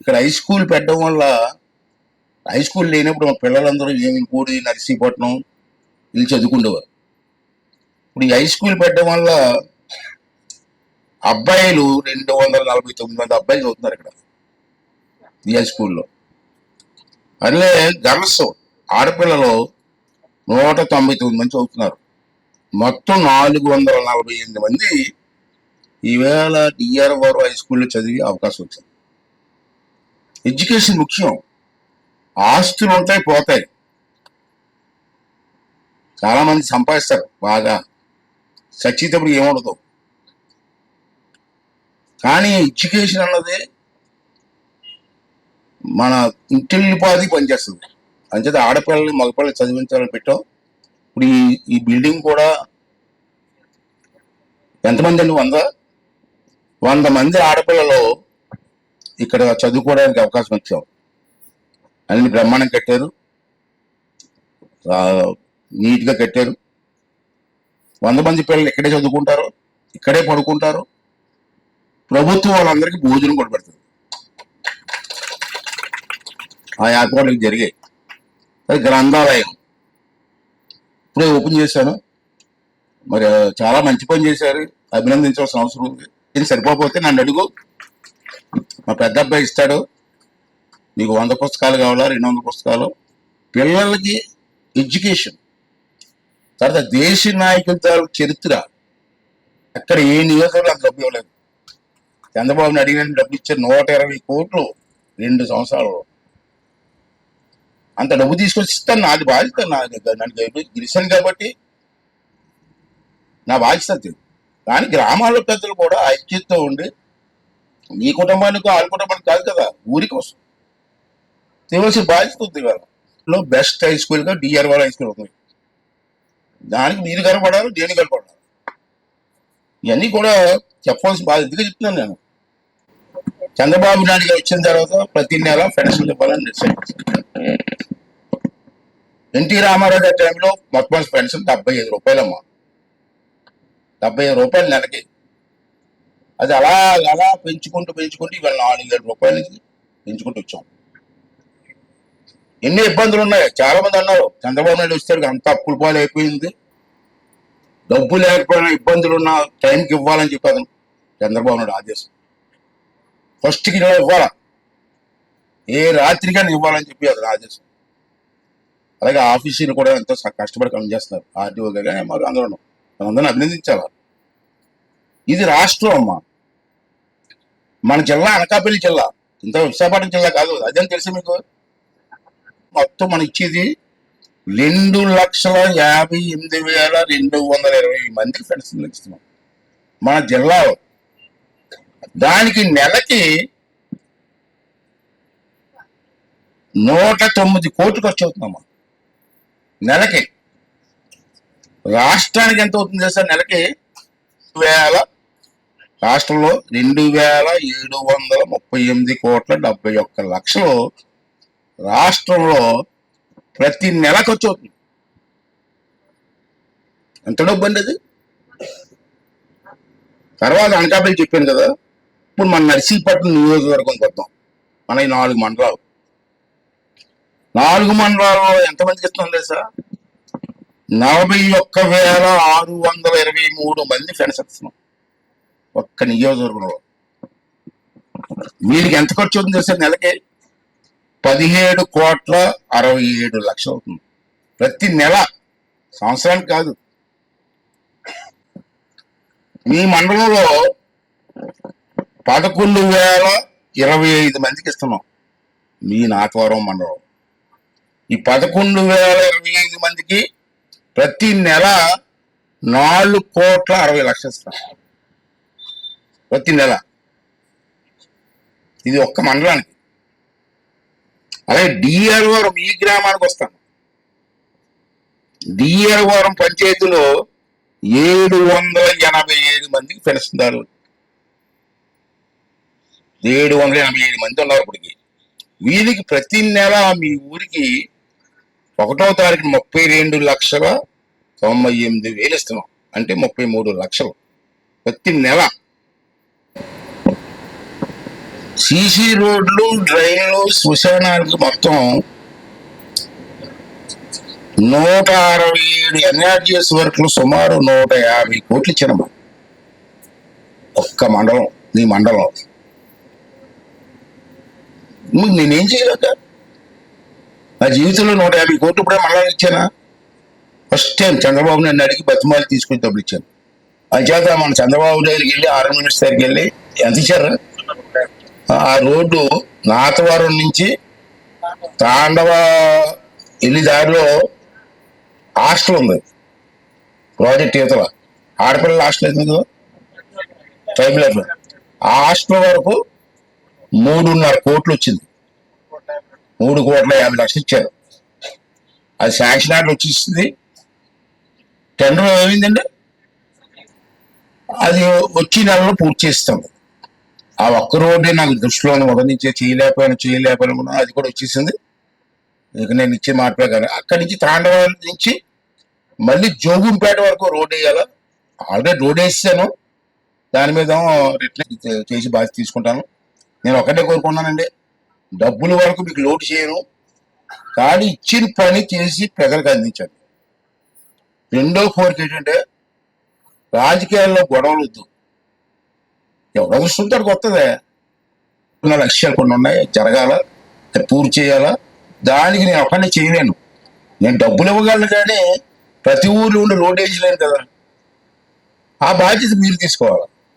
ఇక్కడ high school పెట్టడం వల్ల హై స్కూల్ లేనప్పుడు మా పిల్లలందరూ ఏమిపూడి నర్సీపట్నం వీళ్ళు చదువుకుండేవారు. ఇప్పుడు ఈ హై స్కూల్ పెట్టడం వల్ల అబ్బాయిలు 249 మంది అబ్బాయిలు చదువుతున్నారు ఇక్కడ ఈ హై స్కూల్లో. అదే గర్ల్స్ ఆడపిల్లలు 199 మంది చదువుతున్నారు. మొత్తం 448 మంది ఈవేళ డిఆర్ వారు హై స్కూల్లో చదివే అవకాశం వచ్చింది. ఎడ్యుకేషన్ ముఖ్యం. ఆస్తులు ఉంటాయి, పోతాయి. చాలా మంది సంపాదిస్తారు బాగా, చచ్చేటప్పుడు ఏముండదు. కానీ ఎడ్యుకేషన్ అన్నది మన ఇంటిల్లిపాది పనిచేస్తుంది. అంచేత ఆడపిల్లల్ని మగపిల్లలు చదివించాలని పెట్టాం. ఇప్పుడు ఈ బిల్డింగ్ కూడా ఎంతమంది అండి? 100 మంది ఆడపిల్లలు ఇక్కడ చదువుకోవడానికి అవకాశం ఇచ్చాం. అన్ని బ్రహ్మాండం కట్టారు, నీట్గా కట్టారు. 100 మంది పిల్లలు ఇక్కడే చదువుకుంటారు, ఇక్కడే పడుకుంటారు. ప్రభుత్వం వాళ్ళందరికీ భోజనం కూడా పెడుతుంది. ఆ ఏర్పాట్లు జరిగాయి. అది గ్రంథాలయం ఇప్పుడే ఓపెన్ చేశాను. మరి చాలా మంచి పని చేశారు, అభినందించవలసిన అవసరం ఉంది. ఇది సరిపోతే నన్ను అడుగు, మా పెద్ద అబ్బాయి ఇస్తాడు. నీకు 100 పుస్తకాలు కావాలా, 200 పుస్తకాలు? పిల్లలకి ఎడ్యుకేషన్. తర్వాత దేశ నాయకుల చరిత్ర అక్కడ ఏ నియోజకవర్గం అంత డబ్బు ఇవ్వలేదు. చంద్రబాబుని అడిగిన డబ్బులు ఇచ్చారు 120 కోట్లు 2 సంవత్సరాలు. అంత డబ్బు తీసుకొచ్చి ఇస్తాను, నాది బాధ్యత. నన్ను గెలిచాను కాబట్టి నా బాధ్యత. కానీ గ్రామాల పెద్దలు కూడా ఐక్యతతో ఉండి, మీ కుటుంబానికి వాళ్ళ కుటుంబానికి కాదు కదా, ఊరి కోసం తీవలసిన బాధ్యత ఉంది. ఇవాళ బెస్ట్ హై స్కూల్గా డిఆర్ హై స్కూల్ ఉంది. దానికి మీరు కనపడారు, నేను కనపడారు. ఇవన్నీ కూడా చెప్పవలసిన బాధ్యతగా చెప్తున్నాను నేను. చంద్రబాబు నాయుడు గారు వచ్చిన తర్వాత ప్రతి నెల పెన్షన్ ఇవ్వాలని డిసైడ్. ఎన్టీ రామారావు గారి టైంలో మొత్తం పెన్షన్ 75 రూపాయలమ్మా. 75 రూపాయలు నెలకి. అది అలా అలా పెంచుకుంటూ ఇవాళ 4,000 రూపాయల నుంచి పెంచుకుంటూ వచ్చాం. ఎన్ని ఇబ్బందులు ఉన్నాయి. చాలా మంది అన్నారు చంద్రబాబు నాయుడు వస్తే అంత అప్పుల పాలు అయిపోయింది, డబ్బు లేకపోయినా ఇబ్బందులు ఉన్న టైంకి ఇవ్వాలని చెప్పాను. చంద్రబాబు నాయుడు ఆదేశం ఫస్ట్కి ఇవ్వాలా, ఏ రాత్రికైనా ఇవ్వాలని చెప్పి అది ఆదేశం. అలాగే ఆఫీసులు కూడా ఎంతో కష్టపడి పనిచేస్తున్నారు. ఆర్టీఓ కానీ మాకు అందరిని అభినందించాలా. ఇది రాష్ట్రం అమ్మా. మన జిల్లా అనకాపల్లి జిల్లా, ఇంత విశాఖపట్నం జిల్లా కాదు. అదేం తెలుసు మీకు? మొత్తం మనం ఇచ్చేది 2,58,220 మందికి పెన్షన్ ఇస్తున్నాం మన జిల్లాలో. దానికి నెలకి 109 కోట్లు ఖర్చు అవుతుందమ్మా నెలకి. రాష్ట్రానికి ఎంత అవుతుంది తెలుసా? నెలకి రాష్ట్రంలో 2,738 కోట్ల 71 లక్షలు రాష్ట్రంలో ప్రతి నెల ఖర్చు అవుతుంది. ఎంత డబ్బు అండి అది? తర్వాత అనకాపల్లి చెప్పాను కదా. ఇప్పుడు మన నర్సీపట్నం నియోజకవర్గం కొద్దాం. మన ఈ 4 మండలాలు, 4 మండలాల్లో ఎంతమందికి ఇస్తున్నాం తెలుసా? 41,623 మంది పెన్షన్ ఇస్తున్నాం ఒక్క నియోజకవర్గంలో. వీరికి ఎంత ఖర్చు అవుతుంది తెలుసా? నెలకి 17,67 లక్షలు అవుతుంది ప్రతి నెల, సంవత్సరానికి కాదు. మీ మండలంలో 11,025 మందికి ఇస్తున్నాం. మీ నాగవరం మండలం ఈ 11,025 మందికి ప్రతి నెల 4,60,00,000 ఇస్తాం ప్రతి నెల. ఇది ఒక్క మండలానికి. అలాగే డిఆర్ వారం ఈ గ్రామానికి వస్తాను. డిఆర్ వారం పంచాయతీలో 787 మందికి పెన్షన్దారులు, 787 మంది ఉన్నారు ఇప్పటికి. వీరికి ప్రతి నెల మీ ఊరికి 1వ తారీఖు 32,98,000 ఇస్తున్నాం. అంటే 33 లక్షలు ప్రతి నెల. సీసీ రోడ్లు, డ్రైన్లు, శ్మశానాలకు మొత్తం 167 ఎన్ఆర్జీఎస్ వర్క్లు సుమారు 150 కోట్లు ఇచ్చానమ్మా. ఒక్క మండలం, నీ మండలం. నేనేం చేయలేక నా జీవితంలో 150 కోట్లు ఇప్పుడే మండలానికి ఇచ్చానా? ఫస్ట్ టైం చంద్రబాబు నన్ను అడిగి బతిమాలి తీసుకుని డబ్బులు ఇచ్చాను. అంచేత మన చంద్రబాబు దగ్గరికి వెళ్ళి ఆర్ఎం మినిస్టర్ దగ్గరికి వెళ్ళి ఎంత ఇచ్చారు? ఆ రోడ్డు నాతవరం నుంచి తాండవ వెళ్ళి దారిలో హాస్టల్ ఉంది, ప్రాజెక్ట్ యువతల ఆడపిల్లల హాస్టల్ అవుతుంది కదా, ట్రైబల్ లైఫ్. ఆ హాస్టల్ వరకు 3.5 కోట్లు వచ్చింది. 3,50,00,000 ఇచ్చారు. అది శాంక్షన్ ఆర్డర్ వచ్చేసింది. టెండర్ ఏమైందండి, అది వచ్చి నెలలో పూర్తి చేస్తాం. ఆ ఒక్క రోడ్డే నాకు దృష్టిలో మొదటి నుంచే చేయలేకపోయినా అది కూడా వచ్చేసింది. ఇక నేను ఇచ్చే మాట ప్రకారం అక్కడి నుంచి తాండవం నుంచి మళ్ళీ జోగుంపేట వరకు రోడ్ వేయాలా. ఆల్రెడీ రోడ్ వేసాను, దాని మీద రిటర్న్ చేసి బాధ్యత తీసుకుంటాను. నేను ఒకటే కోరుకున్నానండి, డబ్బుల వరకు మీకు లోటు చేయను, కానీ ఇచ్చిన పని చేసి ప్రజలకు అందించండి. రెండో కోరిక ఏంటంటే రాజకీయాల్లో గొడవలు వద్దు. ఎవరో చూస్తుంటారు కొత్తదే. లక్ష్యాలు కొన్ని ఉన్నాయి, జరగాల, పూర్తి చేయాలా. దానికి నేను ఒకనే చేయలేను. నేను డబ్బులు ఇవ్వగలను కానీ ప్రతి ఊర్లో ఉండి రోడ్ వేయలేను కదా. ఆ బాధ్యత మీరు తీసుకోవాలి.